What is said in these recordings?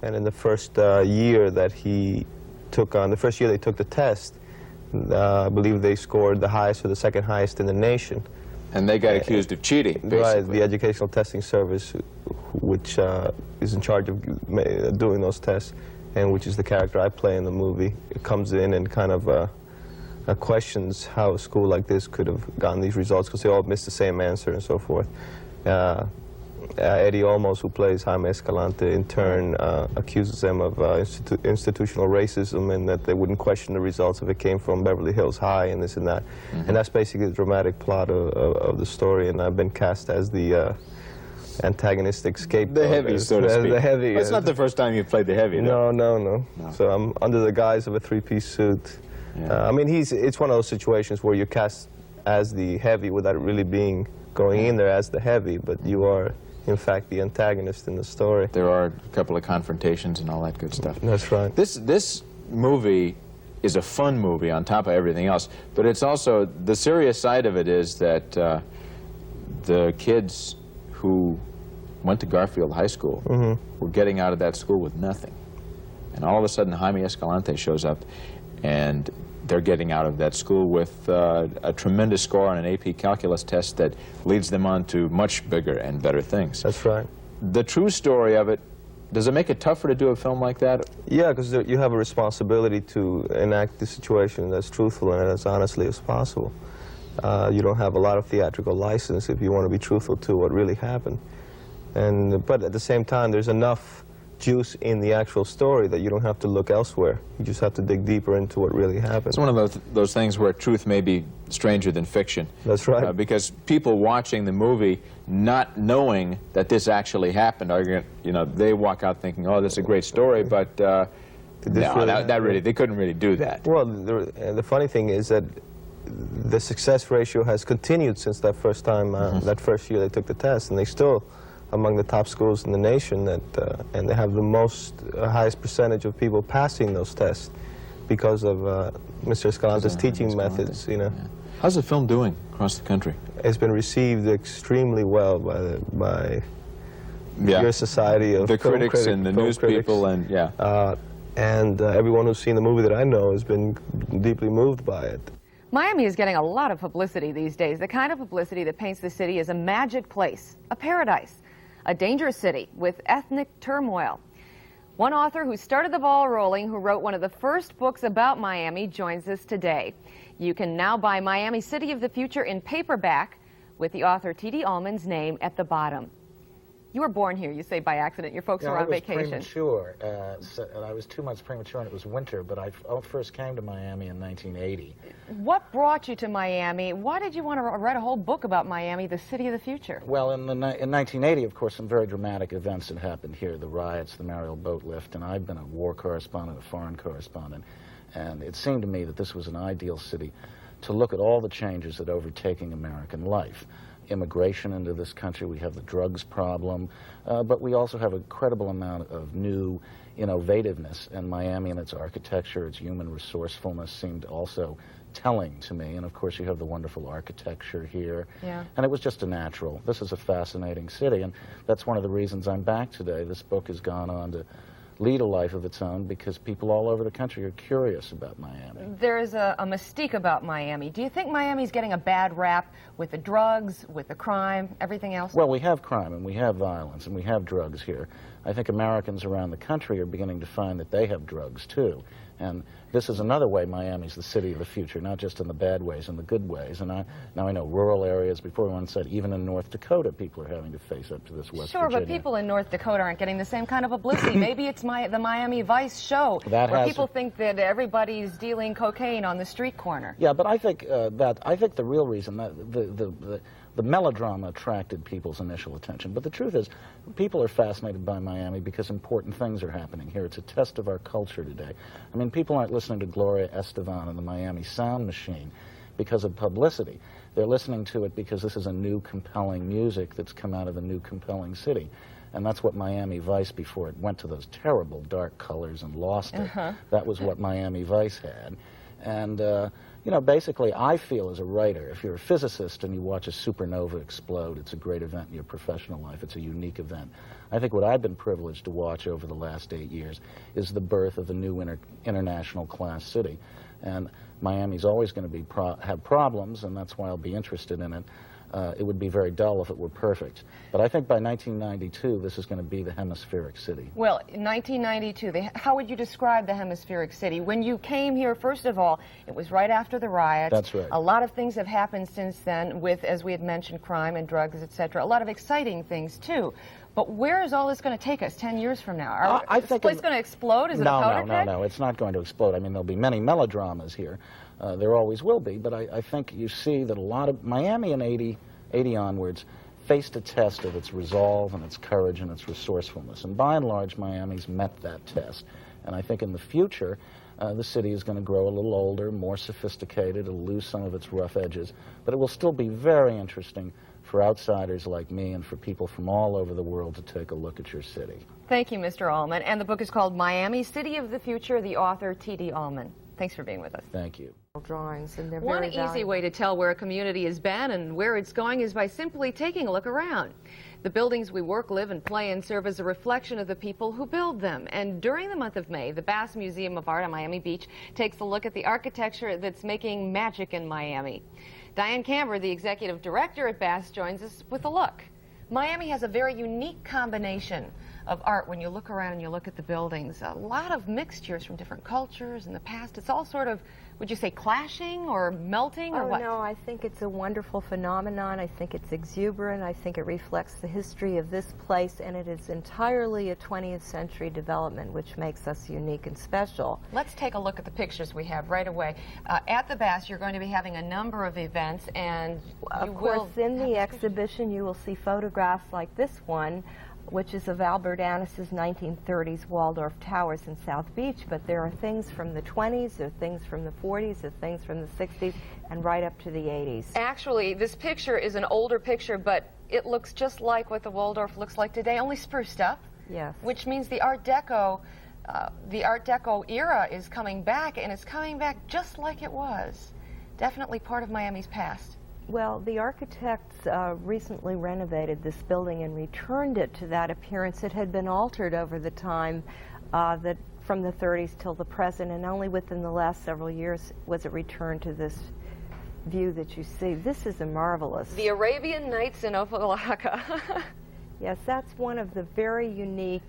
And in the first year that he took on, the first year they took the test, I believe they scored the highest or the second highest in the nation. And they got accused of cheating, basically. Right, the Educational Testing Service, which is in charge of doing those tests, and which is the character I play in the movie, it comes in and kind of questions how a school like this could have gotten these results, because they all missed the same answer and so forth. Eddie Olmos, who plays Jaime Escalante, in turn accuses them of institutional racism, and that they wouldn't question the results if it came from Beverly Hills High and this and that. And that's basically the dramatic plot of the story, and I've been cast as the antagonistic scapegoat. The heavy, so to speak. The heavy. It's not the first time you've played the heavy, though. No. So I'm under the guise of a three-piece suit. I mean, it's one of those situations where you're cast as the heavy without really being going in there as the heavy, but you are, in fact, the antagonist in the story. There are a couple of confrontations and all that good stuff. That's right. This movie is a fun movie on top of everything else, but it's also, the serious side of it is that the kids who went to Garfield High School were getting out of that school with nothing. And all of a sudden, Jaime Escalante shows up, and they're getting out of that school with a tremendous score on an AP calculus test that leads them on to much bigger and better things. That's right. The true story of it, does it make it tougher to do a film like that? Yeah, because you have a responsibility to enact the situation as truthful and as honestly as possible. You don't have a lot of theatrical license if you want to be truthful to what really happened. But at the same time, there's enough juice in the actual story that you don't have to look elsewhere. You just have to dig deeper into what really happened. It's one of those things where truth may be stranger than fiction. That's right. Because people watching the movie, not knowing that this actually happened, are going, you know, they walk out thinking, "Oh, that's a great story," but no, they couldn't really do that. Well, the funny thing is that the success ratio has continued since that first time, that first year they took the test, and they still among the top schools in the nation, and they have the highest percentage of people passing those tests because of Mr. Escalante's teaching methods. You know. Yeah. How's the film doing across the country? It's been received extremely well by your society of the critics and the news people, and everyone who's seen the movie that I know has been deeply moved by it. Miami is getting a lot of publicity these days, the kind of publicity that paints the city as a magic place, a paradise, a dangerous city with ethnic turmoil. One author who started the ball rolling, who wrote one of the first books about Miami, joins us today. You can now buy Miami City of the Future in paperback with the author T.D. Allman's name at the bottom. You were born here, you say by accident. Your folks were on vacation. I was premature. I was 2 months premature, and it was winter, but I first came to Miami in 1980. What brought you to Miami? Why did you want to write a whole book about Miami, the city of the future? Well, in 1980, of course, some very dramatic events had happened here, the riots, the Mariel boat lift, and I've been a war correspondent, a foreign correspondent, and it seemed to me that this was an ideal city to look at all the changes that overtaking American life. Immigration into this country, we have the drugs problem, but we also have an incredible amount of new innovativeness, and Miami and its architecture, its human resourcefulness seemed also telling to me. And of course you have the wonderful architecture here, and it was just a natural. This is a fascinating city, and that's one of the reasons I'm back today. This book has gone on to lead a life of its own because people all over the country are curious about Miami. There's a mystique about Miami. Do you think Miami's getting a bad rap with the drugs, with the crime, everything else? Well, we have crime and we have violence and we have drugs here. I think Americans around the country are beginning to find that they have drugs too. And this is another way Miami's the city of the future, not just in the bad ways, in the good ways. And now I know rural areas, before one said, even in North Dakota, people are having to face up to this West Virginia. But people in North Dakota aren't getting the same kind of publicity. Maybe it's the Miami Vice show, where people think that everybody's dealing cocaine on the street corner. Yeah, but I think the real reason that the melodrama attracted people's initial attention. But the truth is, people are fascinated by Miami because important things are happening here. It's a test of our culture today. I mean, people aren't listening to Gloria Estefan and the Miami Sound Machine because of publicity. They're listening to it because this is a new, compelling music that's come out of a new, compelling city. And that's what Miami Vice, before it went to those terrible dark colors and lost it, that was what Miami Vice had. And You know, basically, I feel as a writer, if you're a physicist and you watch a supernova explode, it's a great event in your professional life. It's a unique event. I think what I've been privileged to watch over the last 8 years is the birth of a new international class city. And Miami's always going to have problems, and that's why I'll be interested in it. It would be very dull if it were perfect. But I think by 1992, this is going to be the hemispheric city. Well, in 1992, how would you describe the hemispheric city? When you came here, first of all, it was right after the riots. That's right. A lot of things have happened since then with, as we had mentioned, crime and drugs, etc. A lot of exciting things, too. But where is all this going to take us 10 years from now? I Is this place going to explode? Is it a powder keg? No, it's not going to explode. I mean, there'll be many melodramas here. There always will be, but I think you see that a lot of Miami in 80 onwards faced a test of its resolve and its courage and its resourcefulness. And by and large, Miami's met that test. And I think in the future, the city is going to grow a little older, more sophisticated, it'll lose some of its rough edges, but it will still be very interesting for outsiders like me and for people from all over the world to take a look at your city. Thank you, Mr. Allman. And the book is called Miami, City of the Future, the author T.D. Allman. Thanks for being with us. Thank you. Drawings, and they're One very easy valuable. way to tell where a community has been and where it's going is by simply taking a look around. The buildings we work, live, and play in serve as a reflection of the people who build them. And during the month of May, the Bass Museum of Art on Miami Beach takes a look at the architecture that's making magic in Miami. Diane Kamber, the executive director at Bass, joins us with a look. Miami has a very unique combination of art when you look around and you look at the buildings. A lot of mixtures from different cultures in the past. It's all sort of, would you say, clashing or melting or what? No, I think it's a wonderful phenomenon. I think it's exuberant. I think it reflects the history of this place, and it is entirely a 20th century development, which makes us unique and special. Let's take a look at the pictures we have right away. At the Bass, you're going to be having a number of events, and Of course, in the exhibition, you will see photographs like this one, which is of Albert Annis's 1930s Waldorf Towers in South Beach, but there are things from the 20s, there are things from the 40s, there are things from the 60s, and right up to the 80s. Actually, this picture is an older picture, but it looks just like what the Waldorf looks like today, only spruced up. Yes. Which means the Art Deco era is coming back, and it's coming back just like it was. Definitely part of Miami's past. Well, the architects recently renovated this building and returned it to that appearance. It had been altered over the time that from the 30s till the present, and only within the last several years was it returned to this view that you see. This is a marvelous. The Arabian Nights in Opa-locka. Yes, that's one of the very unique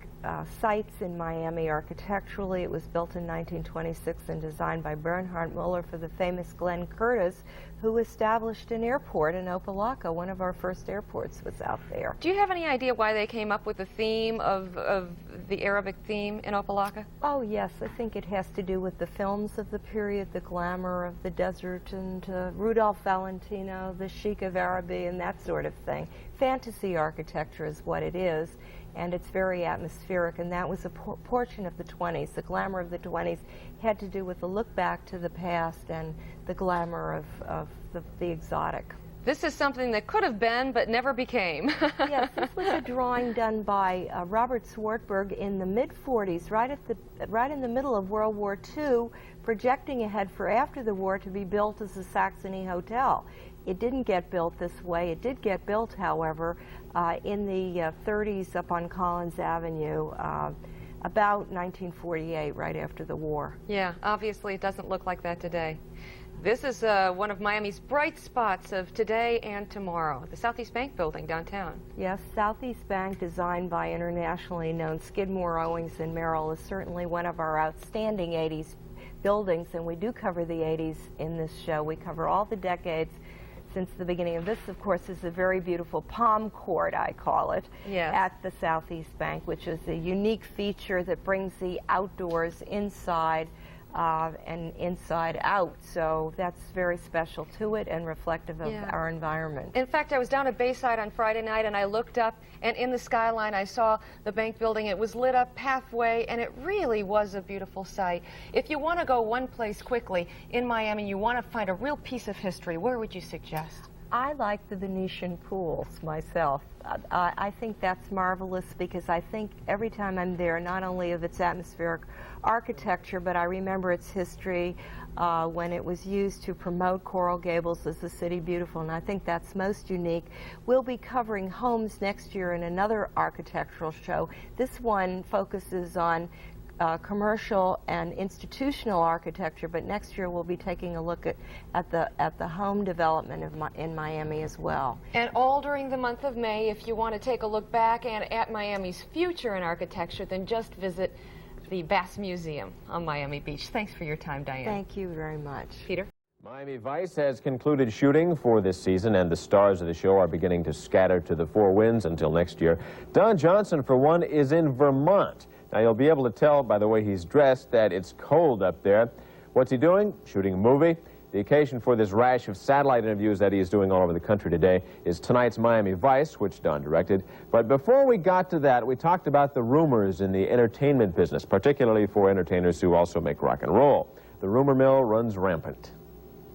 sites in Miami architecturally. It was built in 1926 and designed by Bernhard Muller for the famous Glenn Curtis, who established an airport in Opa-locka. One of our first airports was out there. Do you have any idea why they came up with the theme of the Arabic theme in Opa-locka? Oh, yes, I think it has to do with the films of the period, the glamour of the desert, and Rudolph Valentino, the chic of Araby, and that sort of thing. Fantasy architecture is what it is, and it's very atmospheric, and that was a portion of the 20s. The glamour of the 20s had to do with the look back to the past and the glamour of the exotic. This is something that could have been, but never became. Yes, this was a drawing done by Robert Swartberg in the mid-40s, right in the middle of World War II, projecting ahead for after the war to be built as a Saxony hotel. It didn't get built this way. It did get built, however, in the 30s up on Collins Avenue, about 1948, right after the war. Yeah, obviously it doesn't look like that today. This is one of Miami's bright spots of today and tomorrow, the Southeast Bank building downtown. Yes, Southeast Bank, designed by internationally known Skidmore, Owings & Merrill, is certainly one of our outstanding 80s buildings, and we do cover the 80s in this show. We cover all the decades since the beginning of this. Of course, is a very beautiful palm court, I call it, yes, at the Southeast Bank, which is a unique feature that brings the outdoors inside and inside out. So that's very special to it and reflective of our environment. In fact, I was down at Bayside on Friday night and I looked up, and in the skyline I saw the bank building. It was lit up halfway, and it really was a beautiful sight. If you want to go one place quickly in Miami, you want to find a real piece of history, where would you suggest? I like the Venetian pools myself. I think that's marvelous because I think every time I'm there, not only of its atmospheric architecture, but I remember its history when it was used to promote Coral Gables as the city beautiful, and I think that's most unique. We'll be covering homes next year in another architectural show. This one focuses on commercial and institutional architecture, but next year we'll be taking a look at the home development in Miami as well. And all during the month of May, if you want to take a look back and at Miami's future in architecture, then just visit the Bass Museum on Miami Beach. Thanks for your time, Diane. Thank you very much. Peter? Miami Vice has concluded shooting for this season, and the stars of the show are beginning to scatter to the four winds until next year. Don Johnson, for one, is in Vermont. Now, you'll be able to tell by the way he's dressed that it's cold up there. What's he doing? Shooting a movie. The occasion for this rash of satellite interviews that he is doing all over the country today is tonight's Miami Vice, which Don directed. But before we got to that, we talked about the rumors in the entertainment business, particularly for entertainers who also make rock and roll. The rumor mill runs rampant.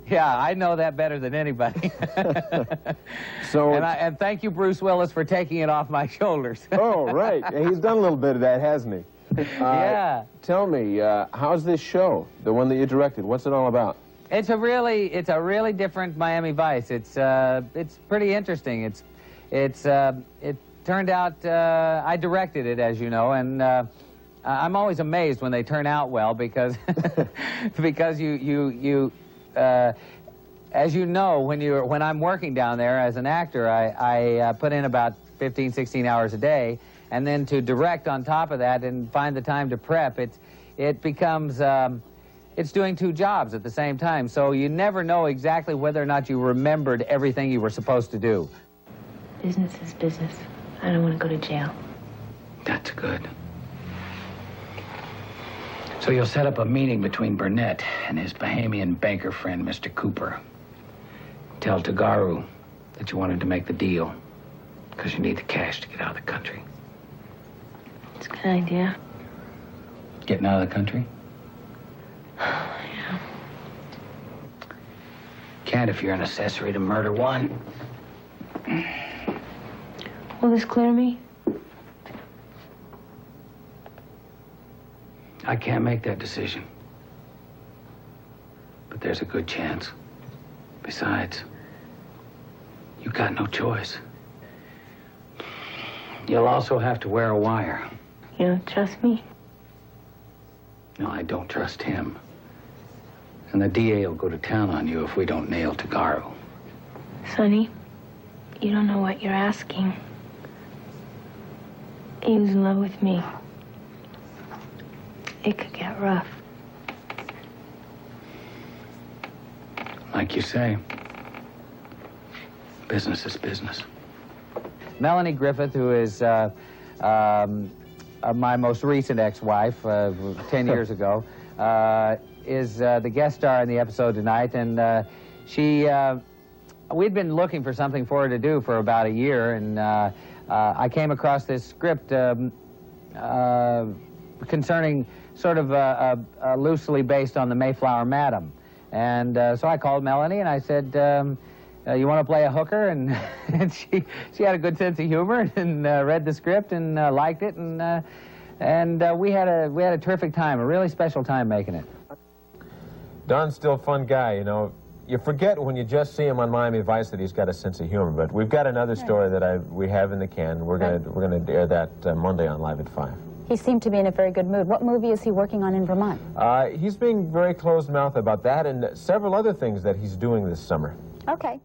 Yeah, I know that better than anybody. And thank you, Bruce Willis, for taking it off my shoulders. Oh, right. He's done a little bit of that, hasn't he? Yeah. Tell me, how's this show, the one that you directed? What's it all about? It's a really different Miami Vice. It's pretty interesting. It turned out I directed it, as you know, and I'm always amazed when they turn out well because because as you know, when I'm working down there as an actor, I put in about 15, 16 hours a day, and then to direct on top of that and find the time to prep, it becomes it's doing two jobs at the same time. So you never know exactly whether or not you remembered everything you were supposed to do. Business is business. I don't want to go to jail. That's good. So you'll set up a meeting between Burnett and his Bahamian banker friend, Mr. Cooper. Tell Tagaru that you wanted to make the deal because you need the cash to get out of the country. It's a good idea. Getting out of the country? Yeah. Can't if you're an accessory to murder one. Will this clear me? I can't make that decision. But there's a good chance. Besides, you got no choice. You'll also have to wear a wire. You don't trust me? No, I don't trust him. And the DA will go to town on you if we don't nail Tagaru. Sonny, you don't know what you're asking. He was in love with me. It could get rough. Like you say, business is business. Melanie Griffith, who is my most recent ex-wife, 10 years ago, is the guest star in the episode tonight, and we'd been looking for something for her to do for about a year, and I came across this script concerning sort of loosely based on the Mayflower Madam. And so I called Melanie and I said, you want to play a hooker? And, and she had a good sense of humor and read the script and liked it, and we had a terrific time, a really special time making it. Don's still a fun guy, you know. You forget when you just see him on Miami Vice that he's got a sense of humor. But we've got another story that we have in the can. We're gonna air that Monday on Live at 5. He seemed to be in a very good mood. What movie is he working on in Vermont? He's being very closed-mouthed about that and several other things that he's doing this summer. Okay.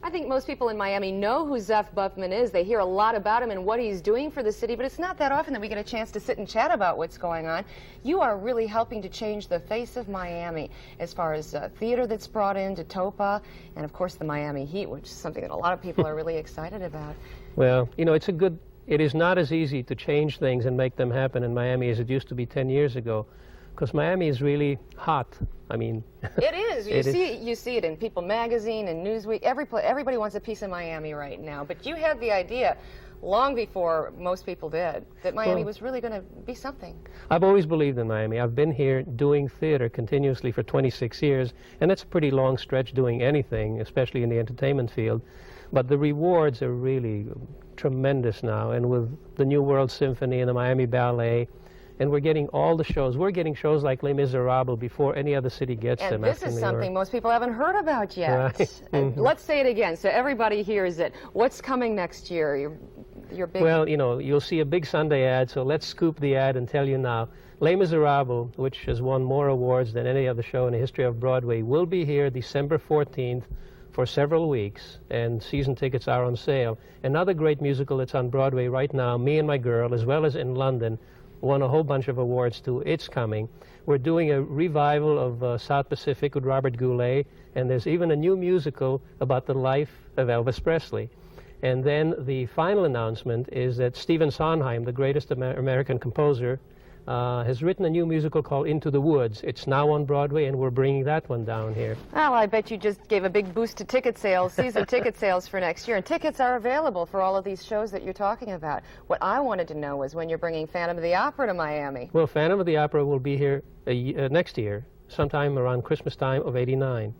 I think most people in Miami know who Zev Buffman is. They hear a lot about him and what he's doing for the city, but it's not that often that we get a chance to sit and chat about what's going on. You are really helping to change the face of Miami as far as theater that's brought into Topa, and of course the Miami Heat, which is something that a lot of people are really excited about. Well, you know, it is not as easy to change things and make them happen in Miami as it used to be 10 years ago, because Miami is really hot. I mean, it is. You see it in People Magazine and Newsweek. Everybody wants a piece of Miami right now. But you had the idea long before most people did, that Miami was really going to be something. I've always believed in Miami. I've been here doing theater continuously for 26 years, and that's a pretty long stretch doing anything, especially in the entertainment field. But the rewards are really tremendous now, and with the New World Symphony and the Miami Ballet, and we're getting all the shows. We're getting shows like Les Miserables before any other city gets them. And this is something most people haven't heard about yet. Right. And let's say it again so everybody hears it. What's coming next year? Your big... Well, you know, you'll see a big Sunday ad, so let's scoop the ad and tell you now. Les Miserables, which has won more awards than any other show in the history of Broadway, will be here December 14th for several weeks, and season tickets are on sale. Another great musical that's on Broadway right now, Me and My Girl, as well as in London, won a whole bunch of awards too. It's coming. We're doing a revival of South Pacific with Robert Goulet, and there's even a new musical about the life of Elvis Presley. And then the final announcement is that Stephen Sondheim, the greatest American composer, has written a new musical called Into the Woods. It's now on Broadway, and we're bringing that one down here. Well, I bet you just gave a big boost to ticket sales, season ticket sales for next year. And tickets are available for all of these shows that you're talking about. What I wanted to know was when you're bringing Phantom of the Opera to Miami. Well, Phantom of the Opera will be here next year, sometime around Christmas time of '89.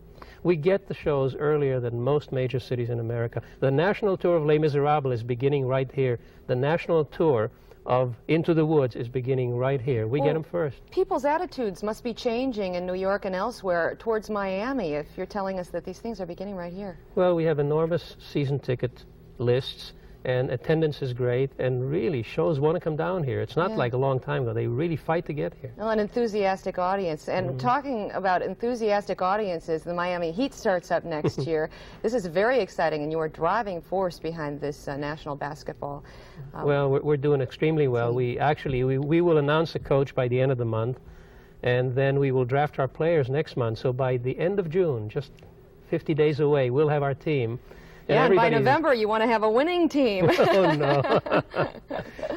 We get the shows earlier than most major cities in America. The national tour of Les Miserables is beginning right here. The national tour of Into the Woods is beginning right here. We get them first. People's attitudes must be changing in New York and elsewhere towards Miami if you're telling us that these things are beginning right here. Well, we have enormous season ticket lists, and attendance is great, and really shows want to come down here. It's not like a long time ago. They really fight to get here. Well, an enthusiastic audience. And talking about enthusiastic audiences, the Miami Heat starts up next year. This is very exciting, and you are driving force behind this national basketball. Well, we're doing extremely well. We will announce a coach by the end of the month, and then we will draft our players next month. So by the end of June, just 50 days away, we'll have our team. Yeah, and by November, you want to have a winning team. Oh, no.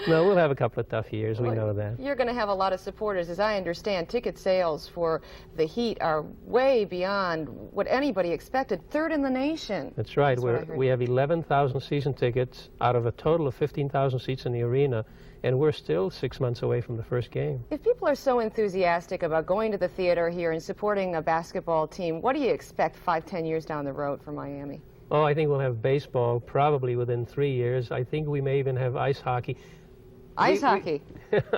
No, we'll have a couple of tough years. We know that. You're going to have a lot of supporters. As I understand, ticket sales for the Heat are way beyond what anybody expected. Third in the nation. That's right. We have 11,000 season tickets out of a total of 15,000 seats in the arena, and we're still 6 months away from the first game. If people are so enthusiastic about going to the theater here and supporting a basketball team, what do you expect 5-10 years down the road for Miami? Oh, I think we'll have baseball probably within 3 years. I think we may even have ice hockey. Ice hockey?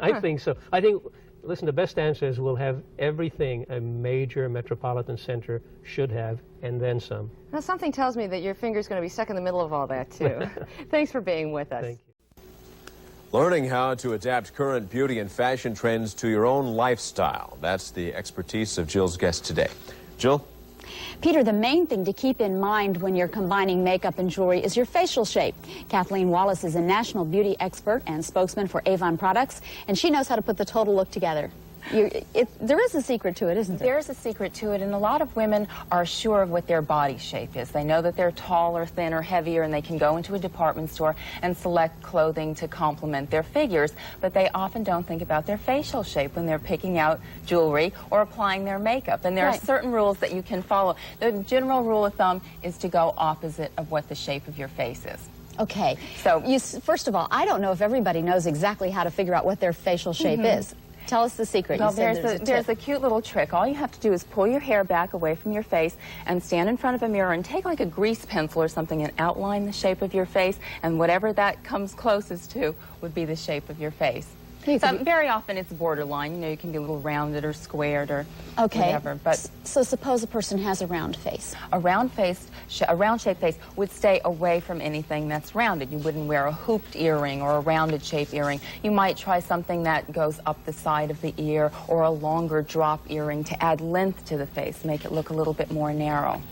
I think so. I think, listen, the best answer is we'll have everything a major metropolitan center should have, and then some. Now, something tells me that your finger's going to be stuck in the middle of all that, too. Thanks for being with us. Thank you. Learning how to adapt current beauty and fashion trends to your own lifestyle. That's the expertise of Jill's guest today. Jill? Peter, the main thing to keep in mind when you're combining makeup and jewelry is your facial shape. Kathleen Wallace is a national beauty expert and spokesman for Avon Products, and she knows how to put the total look together. There is a secret to it, isn't there? There's a secret to it, and a lot of women are sure of what their body shape is. They know that they're tall or thin or heavier, and they can go into a department store and select clothing to complement their figures, but they often don't think about their facial shape when they're picking out jewelry or applying their makeup. And there are certain rules that you can follow. The general rule of thumb is to go opposite of what the shape of your face is. Okay, so first of all, I don't know if everybody knows exactly how to figure out what their facial shape is. Tell us the secret. Well, there's a cute little trick. All you have to do is pull your hair back away from your face and stand in front of a mirror and take like a grease pencil or something and outline the shape of your face, and whatever that comes closest to would be the shape of your face. So very often it's borderline. You know, you can be a little rounded or squared or whatever. But so suppose a person has a round face. A round-shaped face would stay away from anything that's rounded. You wouldn't wear a hooped earring or a rounded shape earring. You might try something that goes up the side of the ear or a longer drop earring to add length to the face, make it look a little bit more narrow.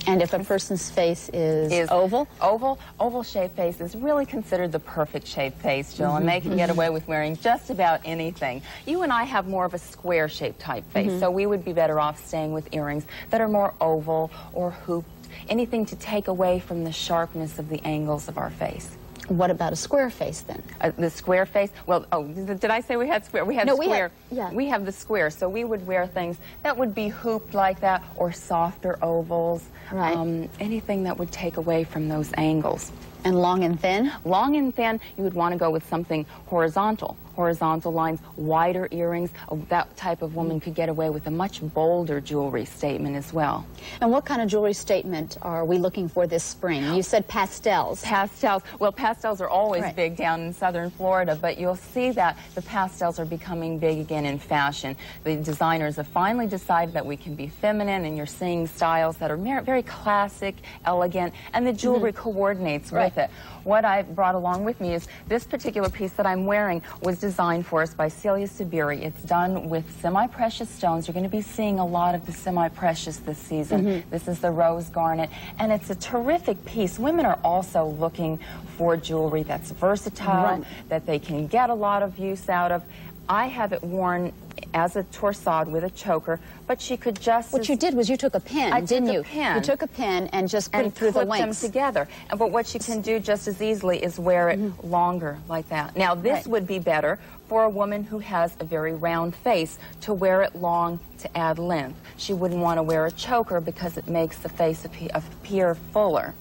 And if a person's face is oval? Oval-shaped face is really considered the perfect shaped face, Jill, and they can get away with wearing just about anything. You and I have more of a square-shaped type face, so we would be better off staying with earrings that are more oval or hooped, anything to take away from the sharpness of the angles of our face. What about a square face, then? The square face? Well, did I say we had square? We had square. We have the square, so we would wear things that would be hooped like that or softer ovals. Right. Anything that would take away from those angles. And long and thin? Long and thin, you would want to go with something horizontal. Horizontal lines, wider earrings. That type of woman could get away with a much bolder jewelry statement as well. And what kind of jewelry statement are we looking for this spring? You said pastels. Pastels. Well, pastels are always Right. big down in southern Florida, but you'll see that the pastels are becoming big again in fashion. The designers have finally decided that we can be feminine, and you're seeing styles that are very classic, elegant, and the jewelry coordinates with it. What I brought along with me is this particular piece that I'm wearing was designed for us by Celia Sabiri. It's done with semi-precious stones. You're going to be seeing a lot of the semi-precious this season. This is the rose garnet, and it's a terrific piece. Women are also looking for jewelry that's versatile, that they can get a lot of use out of. I have it worn as a torsade with a choker, but she could just... What you did was you took a pin, didn't you? You took a pin and just put it through the links. Them together. But what she can do just as easily is wear it longer like that. Now, this would be better for a woman who has a very round face, to wear it long to add length. She wouldn't want to wear a choker because it makes the face appear fuller.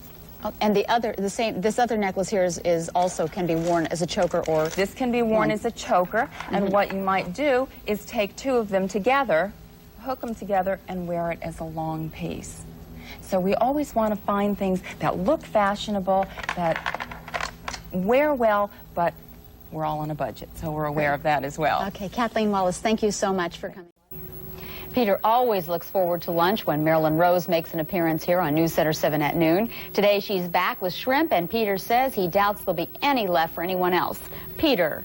And this other necklace here is also can be worn as a choker, or this can be worn as a choker. And what you might do is take two of them together, hook them together, and wear it as a long piece. So we always want to find things that look fashionable, that wear well, but we're all on a budget, so we're aware of that as well. Okay, Kathleen Wallace, thank you so much for coming. Peter always looks forward to lunch when Marilyn Rose makes an appearance here on News Center 7 at noon. Today she's back with shrimp, and Peter says he doubts there'll be any left for anyone else. Peter.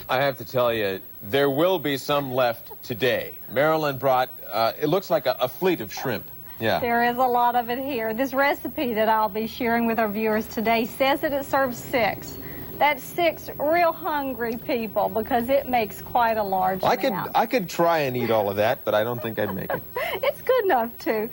I have to tell you, there will be some left today. Marilyn brought, it looks like a fleet of shrimp. Yeah. There is a lot of it here. This recipe that I'll be sharing with our viewers today says that it serves 6. That's 6 real hungry people, because it makes quite a large amount. I could try and eat all of that, but I don't think I'd make it. It's good enough, too.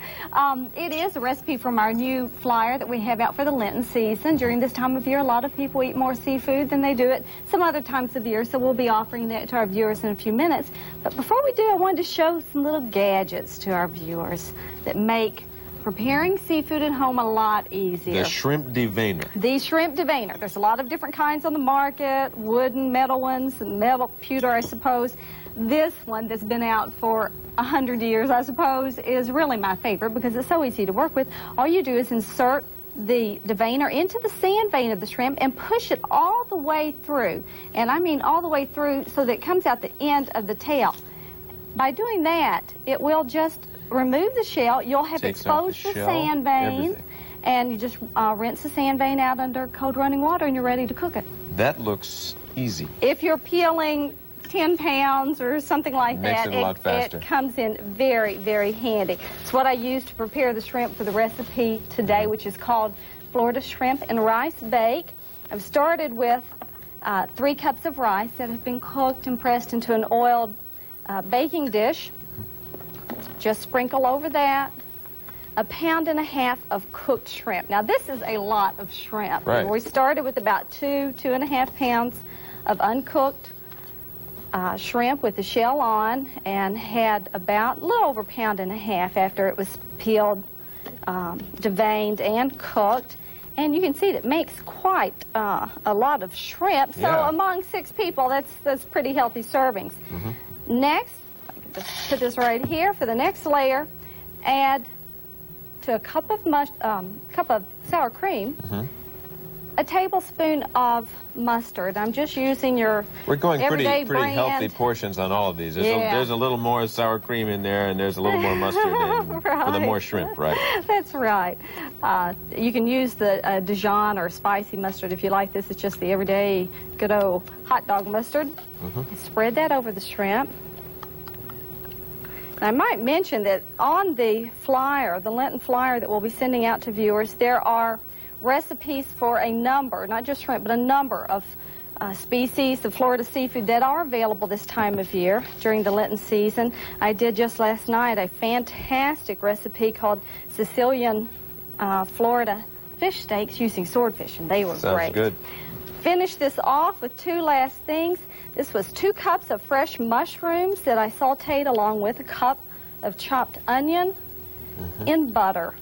It is a recipe from our new flyer that we have out for the Lenten season. During this time of year, a lot of people eat more seafood than they do at some other times of year, so we'll be offering that to our viewers in a few minutes. But before we do, I wanted to show some little gadgets to our viewers that make preparing seafood at home a lot easier. The shrimp deveiner. The shrimp deveiner. There's a lot of different kinds on the market, wooden, metal ones, metal pewter, I suppose. This one that's been out for 100 years, I suppose, is really my favorite because it's so easy to work with. All you do is insert the deveiner into the sand vein of the shrimp and push it all the way through. And I mean all the way through so that it comes out the end of the tail. By doing that, it will just remove the shell. You'll have exposed the sand vein, and you just rinse the sand vein out under cold running water, and you're ready to cook it. That looks easy. If you're peeling 10 pounds or something like that, Makes it a lot faster. It comes in very, very handy. It's what I used to prepare the shrimp for the recipe today, which is called Florida Shrimp and Rice Bake. I've started with 3 cups of rice that have been cooked and pressed into an oiled baking dish. Just sprinkle over that 1.5 pounds of cooked shrimp. Now, this is a lot of shrimp. Right. We started with about 2.5 pounds of uncooked shrimp with the shell on, and had about a little over 1.5 pounds after it was peeled, deveined, and cooked. And you can see that it makes quite a lot of shrimp. So among 6 people, that's pretty healthy servings. Next, just put this right here for the next layer. Add to a cup of sour cream, a tablespoon of mustard. I'm just using your We're going pretty brand. healthy portions on all of these. There's a little more sour cream in there, and there's a little more mustard in for the more shrimp, right? That's right. You can use the Dijon or spicy mustard if you like this. It's just the everyday good old hot dog mustard. Spread that over the shrimp. I might mention that on the flyer, the Lenten flyer that we'll be sending out to viewers, there are recipes for a number, not just shrimp, but a number of species of Florida seafood that are available this time of year during the Lenten season. I did just last night a fantastic recipe called Sicilian Florida fish steaks using swordfish, and they were great. Sounds good. Finish this off with 2 last things. This was 2 cups of fresh mushrooms that I sauteed along with a cup of chopped onion in butter.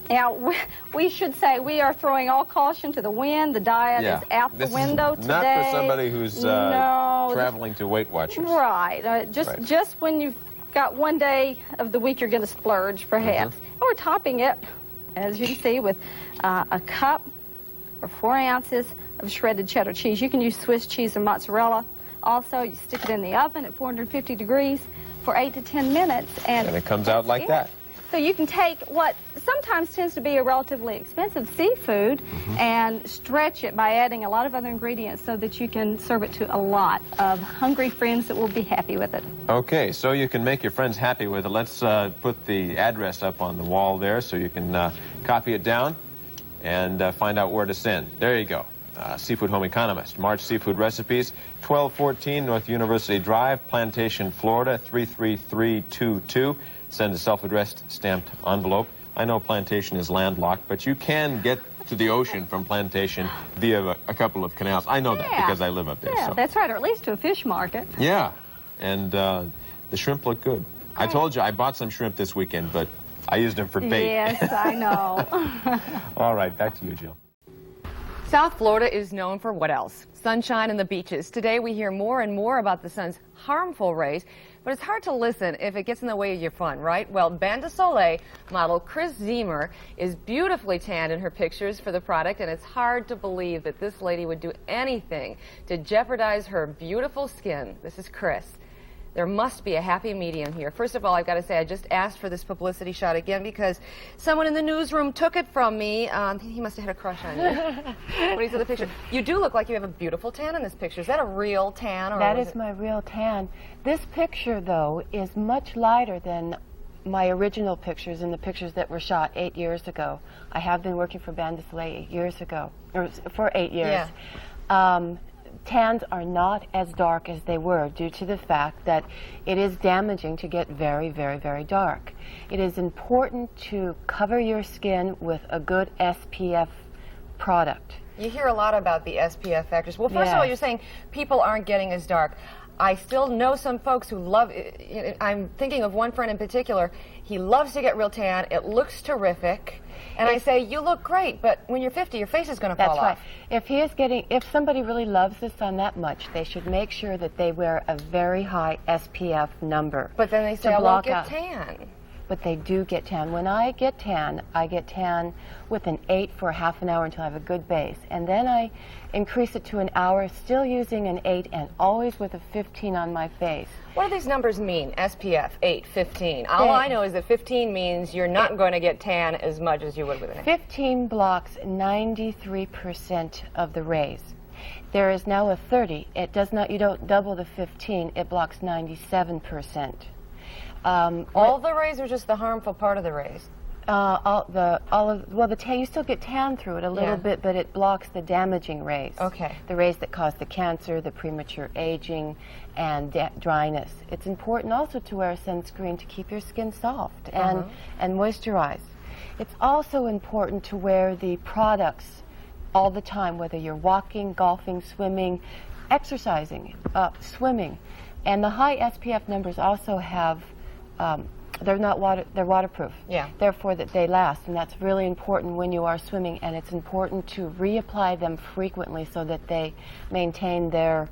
Now, we should say we are throwing all caution to the wind. The diet is out the window today. Not for somebody who's traveling to Weight Watchers. Right. Just when you've got one day of the week you're going to splurge, perhaps. And we're topping it, as you can see, with a cup or 4 ounces of shredded cheddar cheese. You can use Swiss cheese or mozzarella. Also, you stick it in the oven at 450 degrees for 8 to 10 minutes. And it comes out like that. So you can take what sometimes tends to be a relatively expensive seafood and stretch it by adding a lot of other ingredients so that you can serve it to a lot of hungry friends that will be happy with it. Okay, so you can make your friends happy with it. Let's put the address up on the wall there so you can copy it down and find out where to send. There you go. Seafood Home Economist, March Seafood Recipes, 1214 North University Drive, Plantation, Florida, 33322. Send a self-addressed stamped envelope. I know Plantation is landlocked, but you can get to the ocean from Plantation via a couple of canals. I know that because I live up there. Yeah, so. that's right, or at least to a fish market. Yeah, and the shrimp look good. I told you I bought some shrimp this weekend, but I used them for bait. Yes, I know. All right, back to you, Jill. South Florida is known for what else? Sunshine and the beaches. Today we hear more and more about the sun's harmful rays, but it's hard to listen if it gets in the way of your fun, right? Well, Band de Soleil model Chris Zemer is beautifully tanned in her pictures for the product, and it's hard to believe that this lady would do anything to jeopardize her beautiful skin. This is Chris. There must be a happy medium here. First of all, I've got to say I just asked for this publicity shot again because someone in the newsroom took it from me. He must have had a crush on you when he saw the picture. You do look like you have a beautiful tan in this picture. Is that a real tan? Or that is my real tan. This picture, though, is much lighter than my original pictures and the pictures that were shot 8 years ago. I have been working for Band de Soleil 8 years ago, or for 8 years. Yeah. Tans are not as dark as they were due to the fact that it is damaging to get very, very, very dark. It is important to cover your skin with a good SPF product. You hear a lot about the SPF factors. Well, first of all, you're saying people aren't getting as dark. I still know some folks who love it. I'm thinking of one friend in particular. He loves to get real tan. It looks terrific. And I say, you look great, but when you're 50, your face is going to fall off. That's right. If somebody really loves the sun that much, they should make sure that they wear a very high SPF number. But then they say, I won't get tan. But they do get tan. When I get tan with an 8 for half an hour until I have a good base. And then I increase it to an hour, still using an 8 and always with a 15 on my face. What do these numbers mean? SPF, 8, 15. All I know is that 15 means you're not going to get tan as much as you would with an 8. 15 blocks 93% of the rays. There is now a 30. It does not, you don't double the 15, it blocks 97%. All the rays or just the harmful part of the rays? The tan, you still get tan through it a little bit, but it blocks the damaging rays. Okay. The rays that cause the cancer, the premature aging, and dryness. It's important also to wear sunscreen to keep your skin soft and moisturize. It's also important to wear the products all the time, whether you're walking, golfing, swimming, exercising, swimming. And the high SPF numbers also have they're waterproof. Yeah. Therefore that they last, and that's really important when you are swimming, and it's important to reapply them frequently so that they maintain their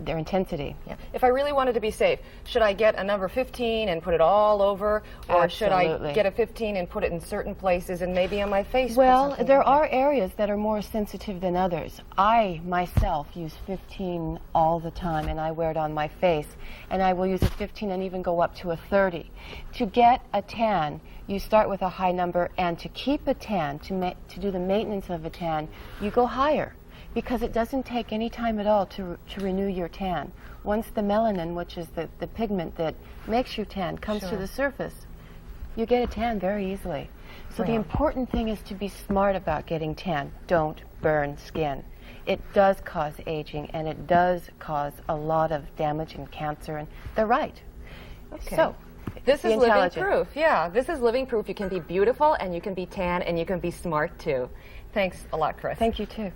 intensity. Yeah. If I really wanted to be safe, should I get a number 15 and put it all over, or should I get a 15 and put it in certain places and maybe on my face? Well, there are areas that are more sensitive than others. I myself use 15 all the time, and I wear it on my face, and I will use a 15 and even go up to a 30. To get a tan, you start with a high number, and to keep a tan, to do the maintenance of a tan, you go higher, because it doesn't take any time at all to renew your tan. Once the melanin, which is the pigment that makes you tan, comes to the surface, you get a tan very easily. So the important thing is to be smart about getting tan. Don't burn skin. It does cause aging, and it does cause a lot of damage and cancer, and they're right. Okay. So, this is living proof. Yeah, this is living proof. You can be beautiful, and you can be tan, and you can be smart, too. Thanks a lot, Chris. Thank you, too.